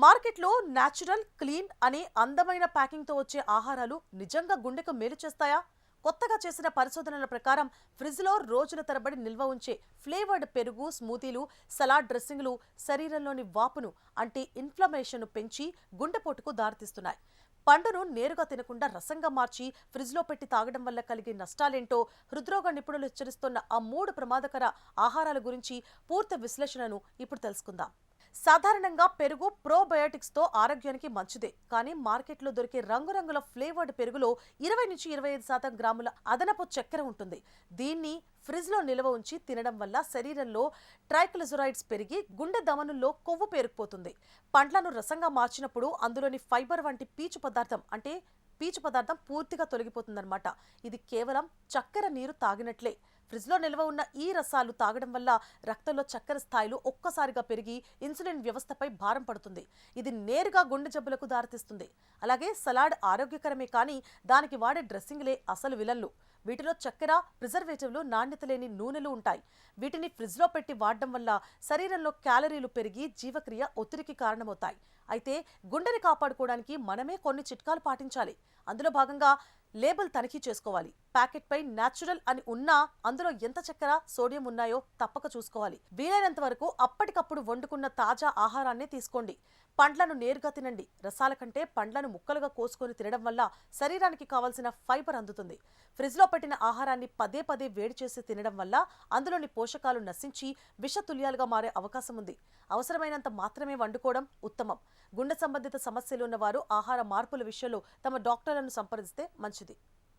మార్కెట్లో natural, clean అనే అందమైన ప్యాకింగ్తో వచ్చే ఆహారాలు నిజంగా గుండెకు మేలు చేస్తాయా? కొత్తగా చేసిన పరిశోధనల ప్రకారం ఫ్రిడ్జ్లో రోజుల తరబడి నిల్వ ఉంచే ఫ్లేవర్డ్ పెరుగు, స్మూతీలు, సలాడ్ డ్రెస్సింగ్లు శరీరంలోని వాపును అంటే ఇన్ఫ్లమేషన్ను పెంచి గుండెపోటుకు దారితీస్తున్నాయి. పండును నేరుగా తినకుండా రసంగా మార్చి ఫ్రిడ్జ్లో పెట్టి తాగడం వల్ల కలిగే నష్టాలేంటో హృద్రోగ నిపుణులు హెచ్చరిస్తున్న ఆ 3 ప్రమాదకర ఆహారాల గురించి పూర్తి విశ్లేషణను ఇప్పుడు తెలుసుకుందాం. సాధారణంగా పెరుగు ప్రోబయోటిక్స్తో ఆరోగ్యానికి మంచిదే. కానీ మార్కెట్లో దొరికే రంగురంగుల ఫ్లేవర్డ్ పెరుగులో 20-25% గ్రాముల అదనపు చక్కెర ఉంటుంది. దీన్ని ఫ్రిడ్జ్లో నిల్వ ఉంచి తినడం వల్ల శరీరంలో ట్రైగ్లిజరైడ్స్ పెరిగి గుండె ధమనుల్లో కొవ్వు పేరుకుపోతుంది. పండ్లను రసంగా మార్చినప్పుడు అందులోని ఫైబర్ వంటి పీచు పదార్థం పూర్తిగా తొలగిపోతుందన్నమాట. ఇది కేవలం చక్కెర నీరు తాగినట్లే. ఫ్రిడ్జ్లో నిల్వ ఉన్న ఈ రసాలు తాగడం వల్ల రక్తంలో చక్కెర స్థాయిలు ఒక్కసారిగా పెరిగి ఇన్సులిన్ వ్యవస్థపై భారం పడుతుంది. ఇది నేరుగా గుండె జబ్బులకు దారితీస్తుంది. అలాగే సలాడ్ ఆరోగ్యకరమే, కానీ దానికి వాడే డ్రెస్సింగ్లే అసలు విలన్లు. వీటిలో చక్కెర, ప్రిజర్వేటివ్లు, నాణ్యత లేని నూనెలు ఉంటాయి. వీటిని ఫ్రిడ్జ్లో పెట్టి వాడడం వల్ల శరీరంలో క్యాలరీలు పెరిగి జీవక్రియ ఒత్తిడికి కారణమవుతాయి. అయితే గుండెని కాపాడుకోవడానికి మనమే కొన్ని చిట్కాలు పాటించాలి. అందులో భాగంగా లేబుల్ తనిఖీ చేసుకోవాలి. ప్యాకెట్పై న్యాచురల్ అని ఉన్నా అందులో ఎంత చక్కెర, సోడియం ఉన్నాయో తప్పక చూసుకోవాలి. వీలైనంత వరకు అప్పటికప్పుడు వండుకున్న తాజా ఆహారాన్నే తీసుకోండి. పండ్లను నేరుగా తినండి. రసాల కంటే పండ్లను ముక్కలుగా కోసుకొని తినడం వల్ల శరీరానికి కావాల్సిన ఫైబర్ అందుతుంది. ఫ్రిడ్జ్లో పెట్టిన ఆహారాన్ని పదే పదే వేడి చేసి తినడం వల్ల అందులోని పోషకాలు నశించి విషతుల్యాలుగా మారే అవకాశం ఉంది. అవసరమైనంత మాత్రమే వండుకోవడం ఉత్తమం. గుండె సంబంధిత సమస్యలు ఉన్నవారు ఆహార మార్పుల విషయంలో తమ డాక్టర్లను సంప్రదిస్తే మంచిది.